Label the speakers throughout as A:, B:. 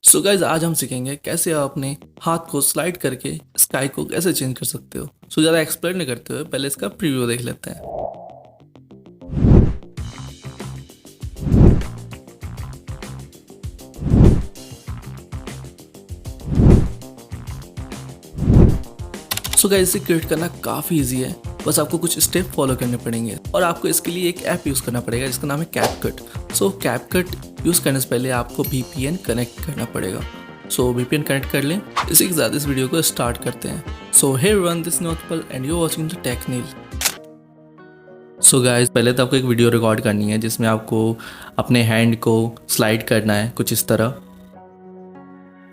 A: So guys आज हम सीखेंगे कैसे आप अपने हाथ को स्लाइड करके स्काई को कैसे चेंज कर सकते हो। सो ज़्यादा एक्सप्लेन नहीं करते हुए पहले इसका प्रीव्यू देख लेते हैं। सो गाइज इसे क्रिएट करना काफ़ी इजी है, बस आपको कुछ स्टेप फॉलो करने पड़ेंगे और आपको इसके लिए एक ऐप यूज़ करना पड़ेगा जिसका नाम है कैपकट। सो कैपकट यूज़ करने से पहले आपको VPN कनेक्ट करना पड़ेगा। सो VPN कनेक्ट कर लें। इसी के साथ इस वीडियो को स्टार्ट करते हैं। So hey everyone, this is नोटपल and you are watching the टेक्नील। सो गाइज पहले तो आपको एक वीडियो रिकॉर्ड करनी है जिसमें आपको अपने हैंड को स्लाइड करना है कुछ इस तरह।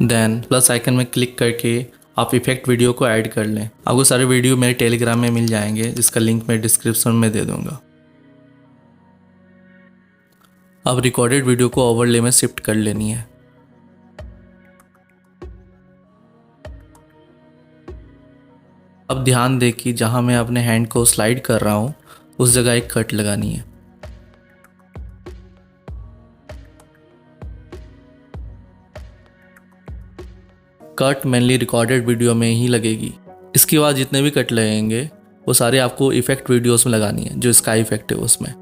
A: देन प्लस आइकन में क्लिक करके आप इफेक्ट वीडियो को ऐड कर लें। आपको सारे वीडियो मेरे टेलीग्राम में मिल जाएंगे जिसका लिंक मैं डिस्क्रिप्शन में दे दूंगा। अब रिकॉर्डेड वीडियो को ओवरले में शिफ्ट कर लेनी है। अब ध्यान दें कि जहां मैं अपने हैंड को स्लाइड कर रहा हूं उस जगह एक कट लगानी है। कट मेनली रिकॉर्डेड वीडियो में ही लगेगी। इसके बाद जितने भी कट लगेंगे वो सारे आपको इफेक्ट वीडियोस में लगानी है, जो स्काई इफेक्ट है उसमें।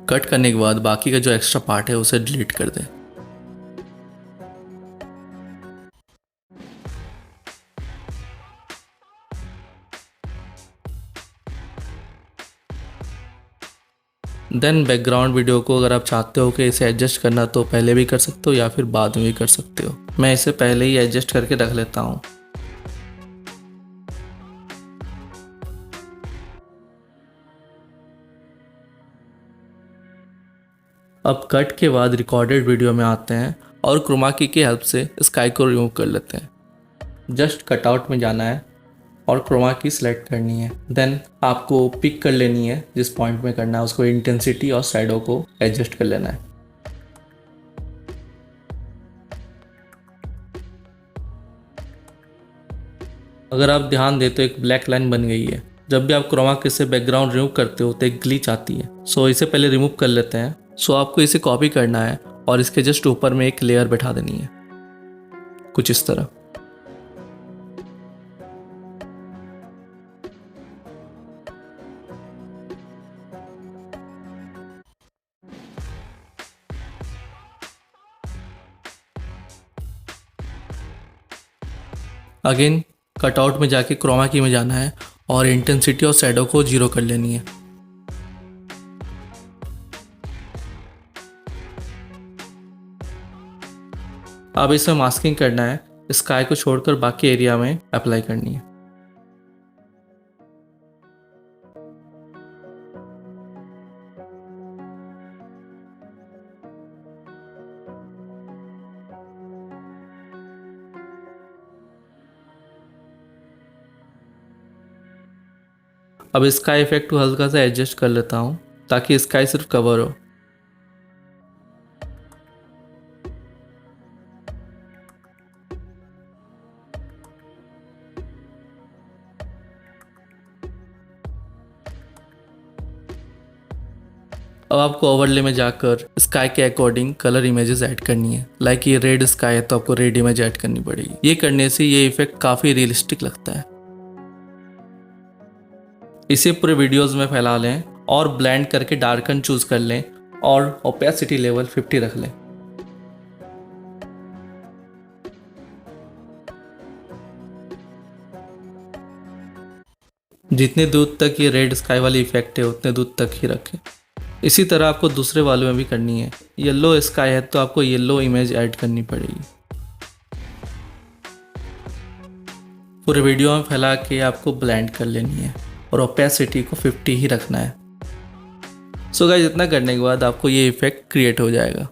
A: कट करने के बाद बाकी का जो एक्स्ट्रा पार्ट है उसे डिलीट कर दें। देन बैकग्राउंड वीडियो को अगर आप चाहते हो कि इसे एडजस्ट करना तो पहले भी कर सकते हो या फिर बाद में भी कर सकते हो। मैं इसे पहले ही एडजस्ट करके रख लेता हूँ। अब कट के बाद रिकॉर्डेड वीडियो में आते हैं और क्रोमा की हेल्प से स्काई को रिमूव कर लेते हैं। जस्ट कटआउट में जाना है और क्रोमा की सिलेक्ट करनी है। देन आपको पिक कर लेनी है जिस पॉइंट में करना है उसको, इंटेंसिटी और शैडो को एडजस्ट कर लेना है। अगर आप ध्यान दें तो एक ब्लैक लाइन बन गई है। जब भी आप क्रोमा की से बैकग्राउंड रिमूव करते हो तो एक ग्लिच आती है। सो इसे पहले रिमूव कर लेते हैं। सो आपको इसे कॉपी करना है और इसके जस्ट ऊपर में एक लेयर बैठा देनी है कुछ इस तरह। अगेन कटआउट में जाके क्रोमा की में जाना है और इंटेंसिटी और शैडो को 0 कर लेनी है। अब इसमें मास्किंग करना है, स्काई को छोड़कर बाकी एरिया में अप्लाई करनी है। अब स्काई इफेक्ट को हल्का सा एडजस्ट कर लेता हूँ ताकि स्काई सिर्फ कवर हो। अब आपको ओवरले में जाकर स्काई के अकॉर्डिंग कलर इमेजेस ऐड करनी है। लाइक ये रेड स्काई है तो आपको रेड इमेज ऐड करनी पड़ेगी। ये करने से ये इफेक्ट काफ़ी रियलिस्टिक लगता है। इसे पूरे वीडियोस में फैला लें और ब्लेंड करके डार्कन चूज कर लें और ओपेसिटी लेवल 50 रख लें। जितने दूर तक ये रेड स्काई वाली इफेक्ट है उतने दूर तक ही रखें। इसी तरह आपको दूसरे वालों में भी करनी है। येलो स्काई है तो आपको येलो इमेज ऐड करनी पड़ेगी। पूरे वीडियो में फैला के आपको ब्लेंड कर लेनी है और ओपेसिटी को 50 ही रखना है। सो गाइस इतना करने के बाद आपको ये इफेक्ट क्रिएट हो जाएगा।